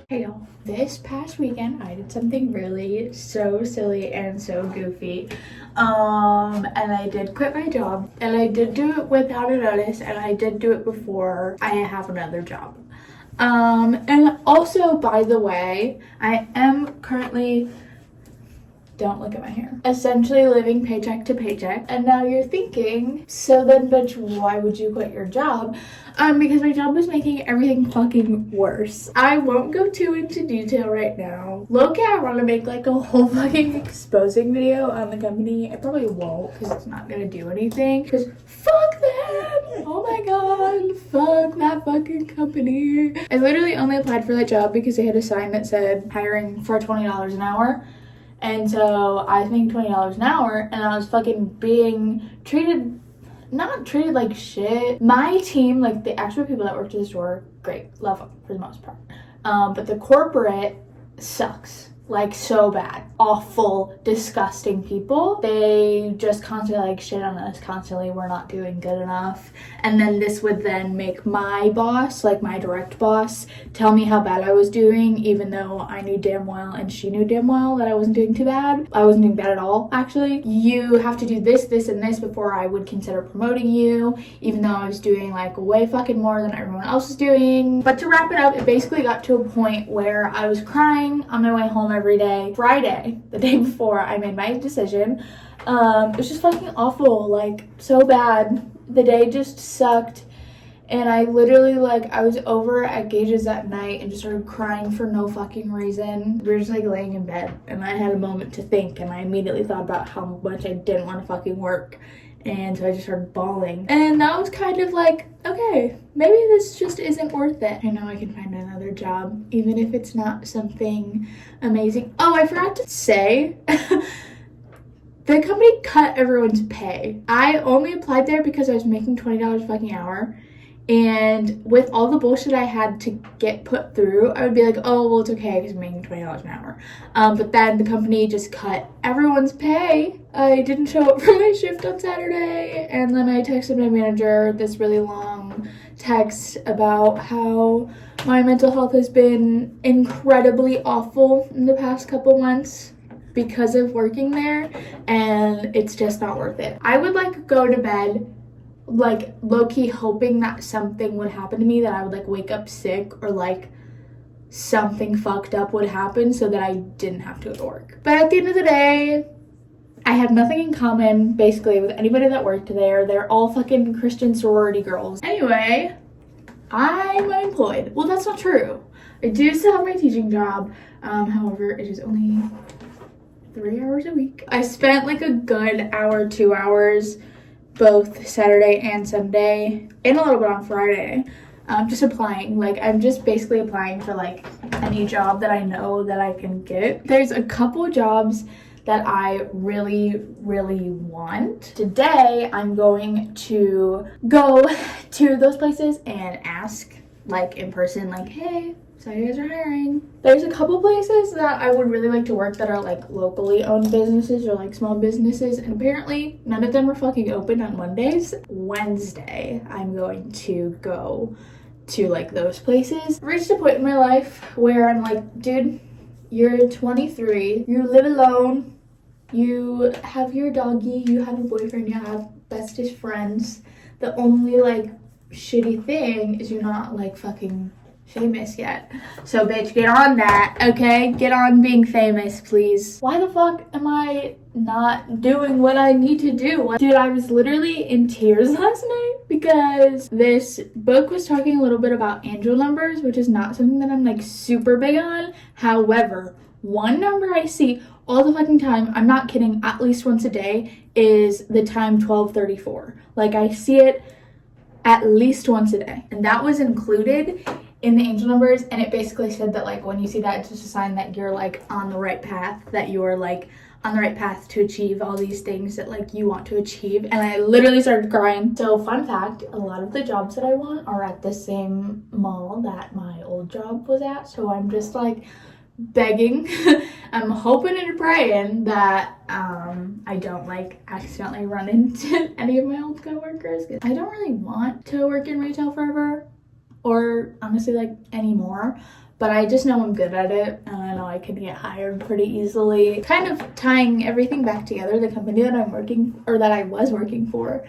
Hey y'all, this past weekend I did something really so silly and so goofy. And I did quit my job, and I did do it without a notice, and I did do it before I have another job. And also, by the way, I am currently, don't look at my hair, essentially living paycheck to paycheck. And now you're thinking, so then bitch, why would you quit your job? Because my job was making everything fucking worse. I won't go too into detail right now. Low-key, I want to make like a whole fucking exposing video on the company. I probably won't, because it's not gonna do anything, because fuck them! Oh my god, fuck that fucking company. I literally only applied for that job because they had a sign that said hiring for $20 an hour. And so I was making $20 an hour, and I was fucking being not treated like shit. My team, like the actual people that worked at the store, great, love them for the most part. But the corporate sucks. Like so bad. Awful, disgusting people. They just constantly like shit on us constantly. We're not doing good enough. And then this would then make my boss, like my direct boss, tell me how bad I was doing, even though I knew damn well and she knew damn well that I wasn't doing too bad. I wasn't doing bad at all, actually. You have to do this, this, and this before I would consider promoting you, even though I was doing like way fucking more than everyone else was doing. But to wrap it up, it basically got to a point where I was crying on my way home every day. Friday, the day before I made my decision, it was just fucking awful, like so bad. The day just sucked, and I literally I was over at Gage's that night and just started crying for no fucking reason. We were just like laying in bed, and I had a moment to think, and I immediately thought about how much I didn't want to fucking work. And so I just started bawling. And that was kind of like, okay, maybe this just isn't worth it. I know I can find another job, even if it's not something amazing. Oh, I forgot to say, the company cut everyone's pay. I only applied there because I was making $20 fucking hour. And with all the bullshit I had to get put through, I would be like, oh, well, it's okay because I'm making $20 an hour. But then the company just cut everyone's pay. I didn't show up for my shift on Saturday. And then I texted my manager this really long text about how my mental health has been incredibly awful in the past couple months because of working there. And it's just not worth it. I would go to bed low-key hoping that something would happen to me, that I would wake up sick, or something fucked up would happen so that I didn't have to go to work. But at the end of the day, I have nothing in common basically with anybody that worked there. They're all fucking Christian sorority girls. Anyway, I'm unemployed. Well, that's not true. I do still have my teaching job. However, it is only 3 hours a week. I spent a good hour, 2 hours both Saturday and Sunday, and a little bit on Friday, just applying. I'm just basically applying for any job that I know that I can get. There's a couple jobs that I really, really want. Today, I'm going to go to those places and ask in person, hey, so you guys are hiring. There's a couple places that I would really like to work that are locally owned businesses or small businesses, and apparently none of them are fucking open on Mondays. Wednesday, I'm going to go to those places. I reached a point in my life where I'm dude, you're 23, you live alone, you have your doggy, you have a boyfriend, you have bestest friends. The only shitty thing is you're not fucking famous yet. So bitch, get on that, okay? Get on being famous, please. Why the fuck am I not doing what I need to do? Dude, I was literally in tears last night because this book was talking a little bit about angel numbers, which is not something that I'm super big on. However, one number I see all the fucking time, I'm not kidding, at least once a day, is the time 1234. I see it at least once a day. And that was included in the angel numbers, and it basically said that when you see that, it's just a sign that you're on the right path, that you're on the right path to achieve all these things that you want to achieve. And I literally started crying. So fun fact, a lot of the jobs that I want are at the same mall that my old job was at. So I'm just begging. I'm hoping and praying that I don't like accidentally run into any of my old coworkers. I don't really want to work in retail forever, or honestly like anymore, but I just know I'm good at it, and I know I can get hired pretty easily. Kind of tying everything back together, the company that I was working for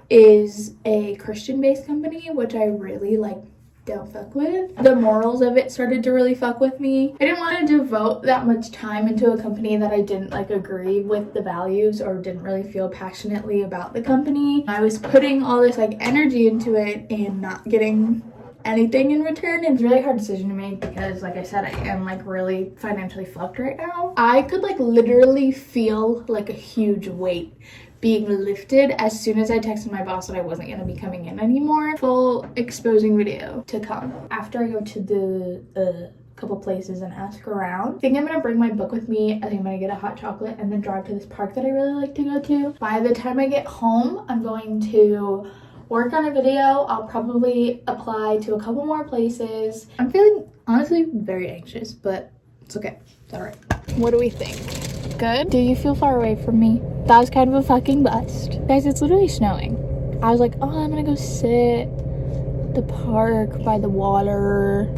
is a Christian-based company, which I really like don't fuck with. The morals of it started to really fuck with me. I didn't want to devote that much time into a company that I didn't like agree with the values or didn't really feel passionately about the company. I was putting all this like energy into it and not getting anything in return. It's a really hard decision to make because, like I said, I am like really financially fucked right now. I could like literally feel like a huge weight being lifted as soon as I texted my boss that I wasn't going to be coming in anymore. Full exposing video to come after I go to the couple places and ask around. I think I'm gonna bring my book with me. I think I'm gonna get a hot chocolate and then drive to this park that I really like to go to. By the time I get home, I'm going to work on a video. I'll probably apply to a couple more places. I'm feeling honestly very anxious, but it's okay. It's all right. What do we think? Good? Do you feel far away from me? That was kind of a fucking bust. Guys, it's literally snowing. I was like, oh, I'm gonna go sit at the park by the water.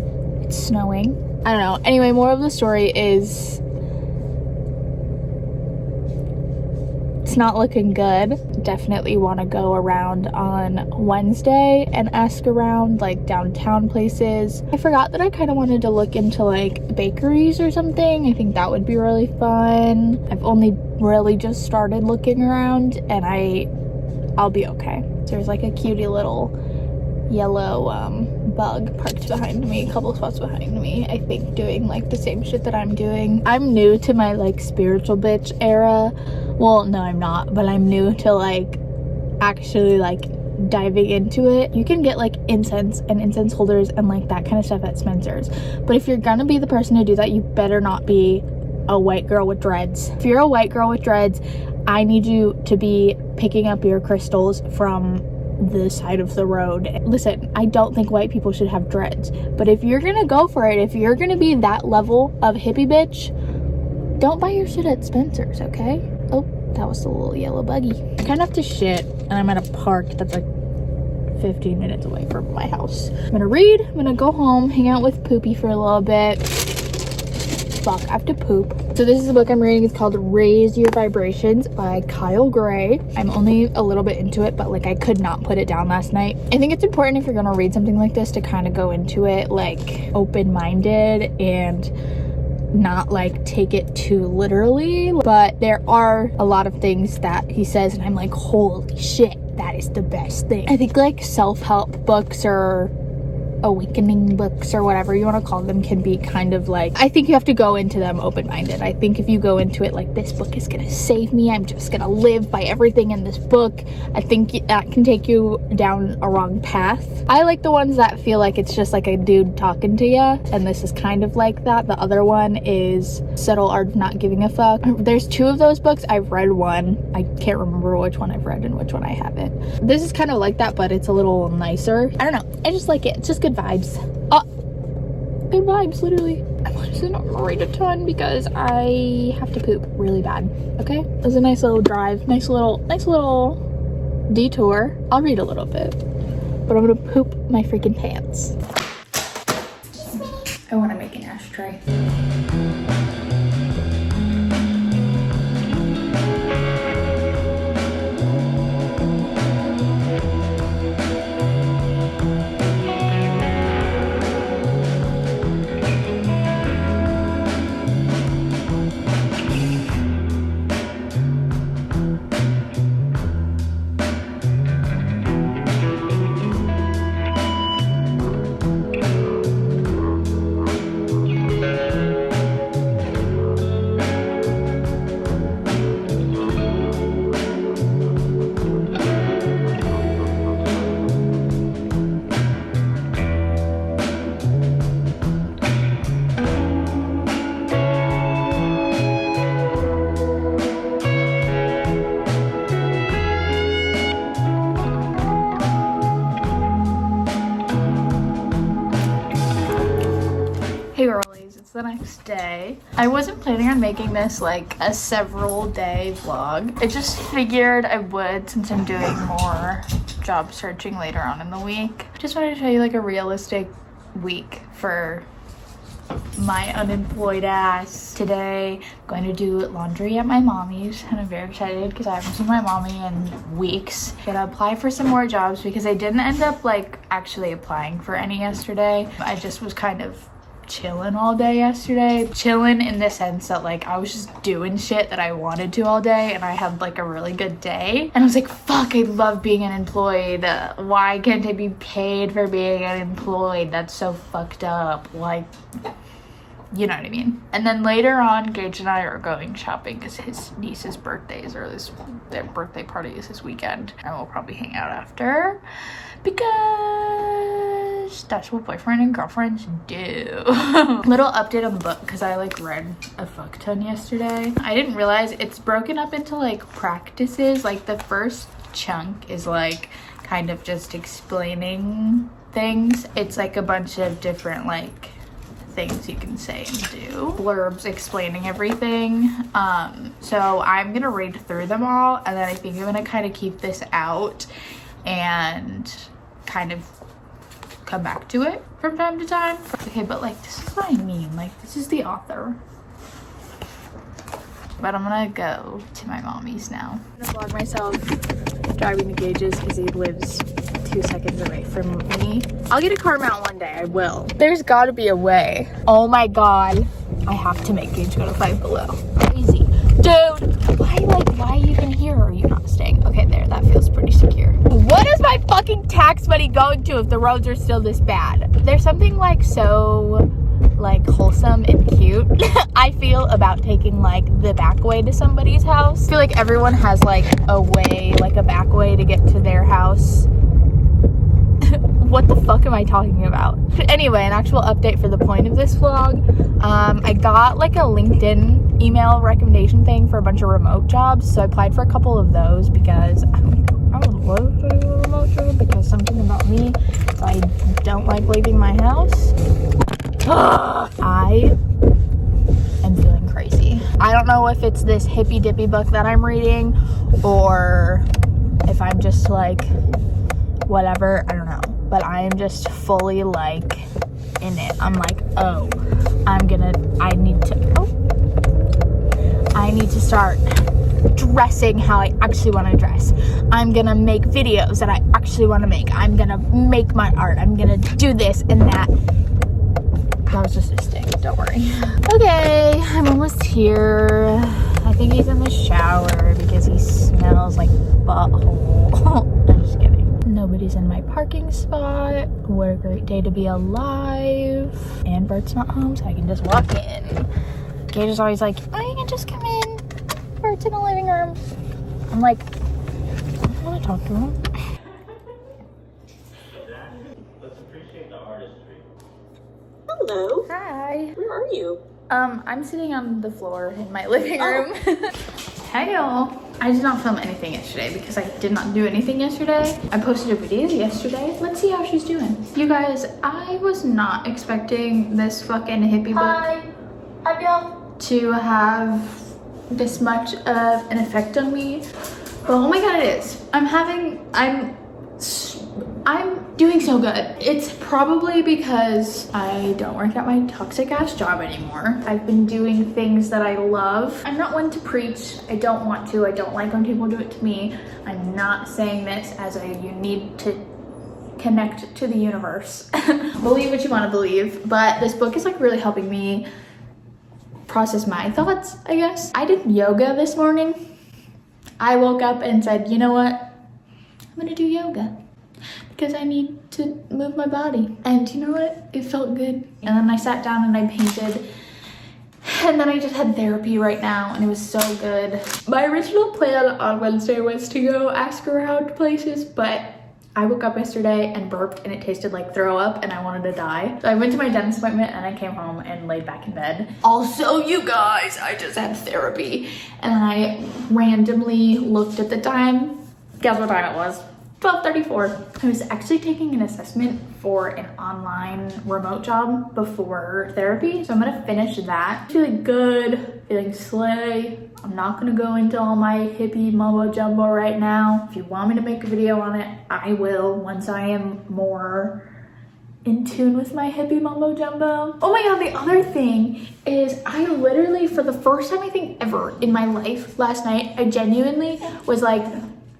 It's snowing. I don't know. Anyway, more of the story is it's not looking good. Definitely want to go around on Wednesday and ask around like downtown places. I forgot that I kind of wanted to look into like bakeries or something. I think that would be really fun. I've only really just started looking around, and I'll be okay. There's like a cutie little yellow bug parked behind me, a couple spots behind me, I think, doing like the same shit that I'm doing. I'm new to my like spiritual bitch era. Well, no, I'm not, but I'm new to like actually like diving into it. You can get like incense and incense holders and like that kind of stuff at Spencer's, but if you're gonna be the person to do that, you better not be a white girl with dreads. If you're a white girl with dreads, I need you to be picking up your crystals from the side of the road. Listen, I don't think white people should have dreads, but if you're gonna go for it, if you're gonna be that level of hippie bitch, don't buy your shit at Spencer's, okay? Oh, that was the little yellow buggy. I kind of have to shit, and I'm at a park that's like 15 minutes away from my house. I'm gonna read, I'm gonna go home, hang out with Poopy for a little bit. Fuck, I have to poop. So this is the book I'm reading. It's called Raise Your Vibrations by Kyle Gray. I'm only a little bit into it, but like I could not put it down last night. I think it's important if you're gonna read something like this to kind of go into it like open-minded and not like take it too literally. But there are a lot of things that he says and I'm like, holy shit, that is the best thing. I think like self-help books or awakening books or whatever you want to call them can be kind of like, I think you have to go into them open-minded. I think if you go into it like, this book is gonna save me, I'm just gonna live by everything in this book, I think that can take you down a wrong path. I like the ones that feel like it's just like a dude talking to you, and this is kind of like that. The other one is Subtle Art of Not Giving a Fuck. There's two of those books. I've read one. I can't remember which one I've read and which one I haven't. This is kind of like that, but it's a little nicer. I don't know, I just like it. It's just good vibes. Good vibes, literally. I'm honestly not gonna read a ton because I have to poop really bad. Okay, it was a nice little drive, nice little detour. I'll read a little bit, but I'm gonna poop my freaking pants. I want to make an ashtray. the next day. I wasn't planning on making this like a several day vlog. I just figured I would since I'm doing more job searching later on in the week. Just wanted to show you like a realistic week for my unemployed ass. Today, I'm going to do laundry at my mommy's and I'm very excited because I haven't seen my mommy in weeks. Gonna apply for some more jobs because I didn't end up like actually applying for any yesterday. I just was kind of chilling all day yesterday. Chilling in the sense that like I was just doing shit that I wanted to all day and I had like a really good day. And I was like, fuck, I love being unemployed. Why can't I be paid for being unemployed? That's so fucked up. Like, you know what I mean? And then later on, Gage and I are going shopping because his niece's birthdays or their birthday party is this weekend. And we'll probably hang out after because that's what boyfriend and girlfriends do. Little update on the book because I like read a fuck ton yesterday. I didn't realize it's broken up into like practices. Like the first chunk is like kind of just explaining things. It's like a bunch of different like things you can say and do, blurbs explaining everything. So I'm gonna read through them all and then I think I'm gonna kind of keep this out and kind of come back to it from time to time. Okay, but like this is what I mean, like this is the author. But I'm gonna go to my mommy's now. I'm gonna vlog myself driving to Gage's because he lives 2 seconds away from me. I'll get a car mount one day, I will. There's gotta be a way. Oh my god. I have to make Gage go to Five Below. Crazy. Dude, why are you even here or are you not staying? Okay, there, that feels pretty secure. What is my fucking tax money going to if the roads are still this bad? There's something like so like wholesome and cute I feel about taking like the back way to somebody's house. I feel like everyone has like a way, like a back way to get to their house. What the fuck am I talking about? Anyway, an actual update for the point of this vlog. I got like a LinkedIn email recommendation thing for a bunch of remote jobs. So I applied for a couple of those because I would love to do a remote job because something about me, I don't like leaving my house. I am feeling crazy. I don't know if it's this hippy dippy book that I'm reading or if I'm just like whatever, I don't know, but I am just fully like in it. I'm like, oh, I need to start dressing how I actually want to dress. I'm gonna make videos that I actually want to make. I'm gonna make my art. I'm gonna do this and that. That was just a stick, don't worry. Okay, I'm almost here. I think he's in the shower because he smells like butthole. I'm just kidding. Nobody's in my parking spot. What a great day to be alive. And Bert's not home, so I can just walk in. Gage is always like, oh, you can just come in. Bert's in the living room. I'm like, I want to talk to him. Let's appreciate the artistry. Hello. Hi. Where are you? I'm sitting on the floor in my living room. Hey y'all. I did not film anything yesterday because I did not do anything yesterday. I posted a video yesterday. Let's see how she's doing. You guys, I was not expecting this fucking hippie book to have this much of an effect on me. But oh my god, it is. I'm doing so good. It's probably because I don't work at my toxic ass job anymore. I've been doing things that I love. I'm not one to preach. I don't want to. I don't like when people do it to me. I'm not saying this as you need to connect to the universe. Believe what you want to believe. But this book is like really helping me process my thoughts, I guess. I did yoga this morning. I woke up and said, you know what? I'm gonna do yoga. Because I need to move my body. And you know what? It felt good. And then I sat down and I painted. And then I just had therapy right now and it was so good. My original plan on Wednesday was to go ask around places, but I woke up yesterday and burped and it tasted like throw up and I wanted to die. So I went to my dentist appointment and I came home and laid back in bed. Also, you guys, I just had therapy. And I randomly looked at the time. Guess what time it was? 12:34. I was actually taking an assessment for an online remote job before therapy, so I'm gonna finish that. Feeling good, feeling slay. I'm not gonna go into all my hippie mumbo jumbo right now. If you want me to make a video on it, I will once I am more in tune with my hippie mumbo jumbo. Oh my god, the other thing is I literally, for the first time I think ever in my life last night, I genuinely was like,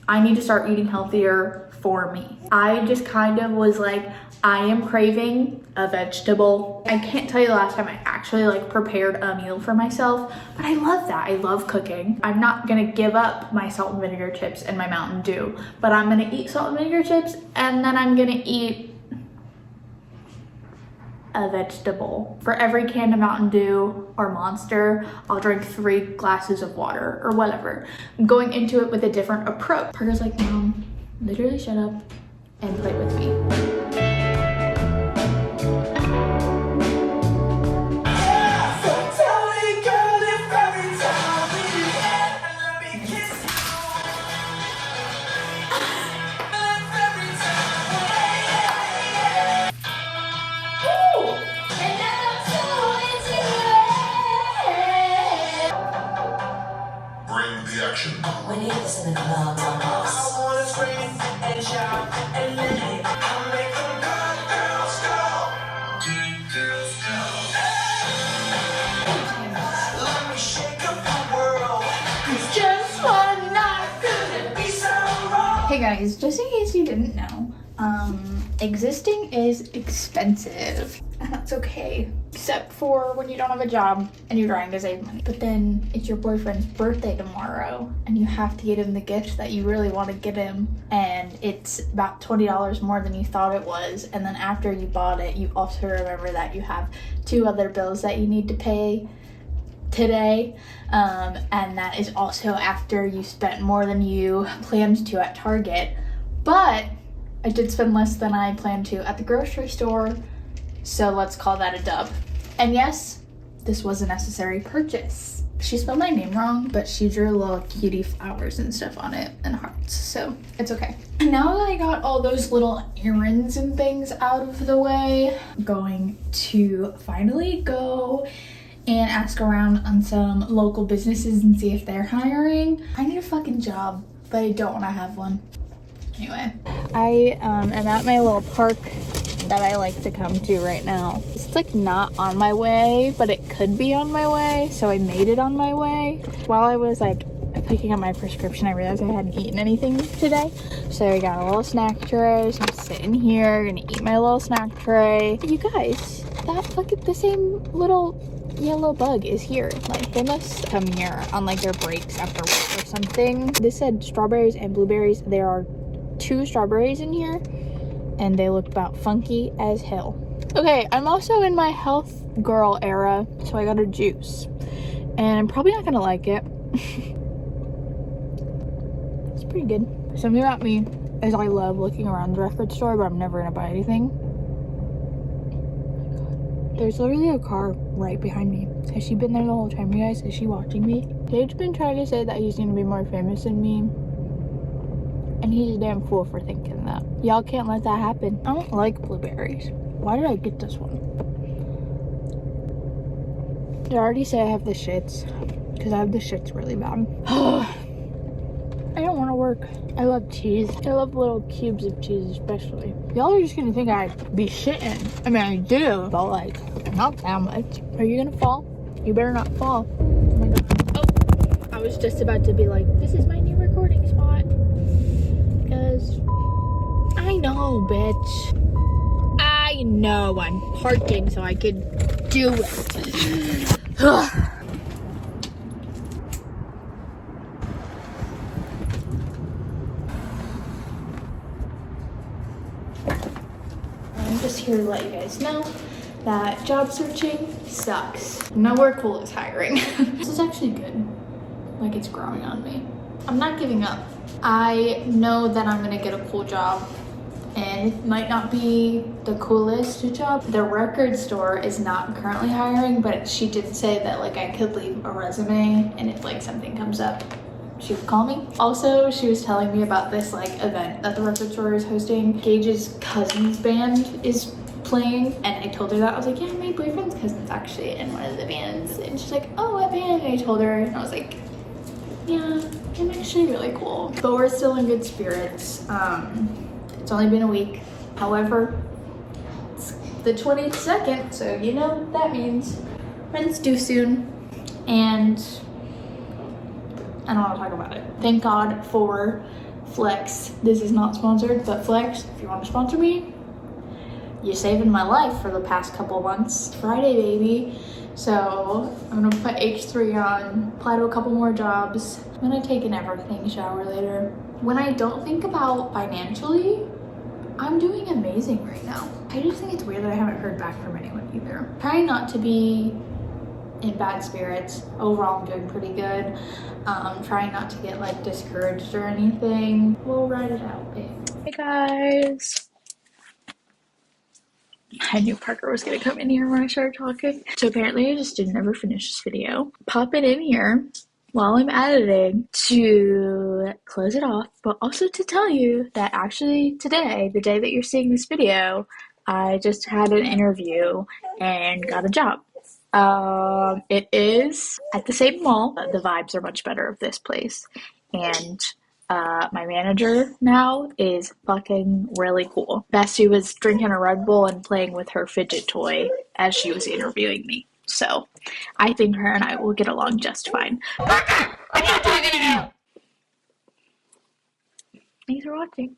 I need to start eating healthier for me. I just kind of was like, I am craving a vegetable. I can't tell you the last time I actually like prepared a meal for myself, but I love that. I love cooking. I'm not gonna give up my salt and vinegar chips and my Mountain Dew, but I'm gonna eat salt and vinegar chips and then I'm gonna eat a vegetable. For every can of Mountain Dew or Monster, I'll drink 3 glasses of water or whatever. I'm going into it with a different approach. Parker's like, Mom, literally shut up and play with me. We need this in the club. I wanna scream and shout and let I make them good girls go. Good girls go. Let me shake up the world. It's just one night, couldn't be so wrong. Hey guys, just in case you didn't know, existing is expensive. And that's okay. Except for when you don't have a job and you're trying to save money. But then it's your boyfriend's birthday tomorrow and you have to get him the gift that you really want to get him. And it's about $20 more than you thought it was. And then after you bought it, you also remember that you have 2 other bills that you need to pay today. And that is also after you spent more than you planned to at Target. But I did spend less than I planned to at the grocery store. So let's call that a dub. And yes, this was a necessary purchase. She spelled my name wrong, but she drew little cutie flowers and stuff on it and hearts, so it's okay. And now that I got all those little errands and things out of the way, I'm going to finally go and ask around on some local businesses and see if they're hiring. I need a fucking job, but I don't want to have one. Anyway, I am at my little park that I like to come to right now. It's like not on my way, but it could be on my way, so I made it on my way. While I was like picking up my prescription, I realized I hadn't eaten anything today, so I got a little snack tray. So I'm sitting here gonna eat my little snack tray. You guys, that fucking the same little yellow bug is here. Like they must come here on like their breaks after work or something. This said strawberries and blueberries. There are 2 strawberries in here and they look about funky as hell. Okay, I'm also in my health girl era, so I got a juice. And I'm probably not gonna like it. It's pretty good. Something about me is I love looking around the record store, but I'm never gonna buy anything. There's literally a car right behind me. Has she been there the whole time, you guys? Is she watching me? Paige been trying to say that he's gonna be more famous than me. And he's a damn fool for thinking that. Y'all can't let that happen. I don't like blueberries. Why did I get this one? Did I already say I have the shits? Because I have the shits really bad. I don't want to work. I love cheese. I love little cubes of cheese especially. Y'all are just going to think I'd be shitting. I mean, I do, but like, not that much. Are you going to fall? You better not fall. Oh my god. Oh, I was just about to be like, this is my new recording spot. Because I know, bitch. I know I'm parking so I could do it. I'm just here to let you guys know that job searching sucks. Nowhere cool is hiring. This is actually good. Like it's growing on me. I'm not giving up. I know that I'm gonna get a cool job and it might not be the coolest job. The record store is not currently hiring, but she did say that like I could leave a resume and if like something comes up, she would call me. Also, she was telling me about this like event that the record store is hosting. Gage's cousin's band is playing, and I told her that. I was like, yeah, my boyfriend's cousin's actually in one of the bands. And she's like, oh, what band? And I told her, and I was like, yeah, I'm actually really cool. But we're still in good spirits. It's only been a week. However, it's the 22nd, so you know what that means. Friends due soon, and I don't want to talk about it. Thank God for Flex. This is not sponsored, but Flex, if you want to sponsor me, you're saving my life for the past couple months. Friday, baby. So I'm gonna put H3 on, apply to a couple more jobs. I'm gonna take an everything shower later. When I don't think about financially, I'm doing amazing right now. I just think it's weird that I haven't heard back from anyone either. Trying not to be in bad spirits. Overall, I'm doing pretty good. Trying not to get like discouraged or anything. We'll ride it out, babe. Hey guys. I knew Parker was gonna come in here when I started talking. So apparently I just didn't ever finish this video. Pop it in here while I'm editing to close it off, but also to tell you that actually today, the day that you're seeing this video, I just had an interview and got a job. It is at the same mall. The vibes are much better of this place. And my manager now is fucking really cool. Bessie was drinking a Red Bull and playing with her fidget toy as she was interviewing me. So I think her and I will get along just fine. I'm not talking to you! Thanks for watching.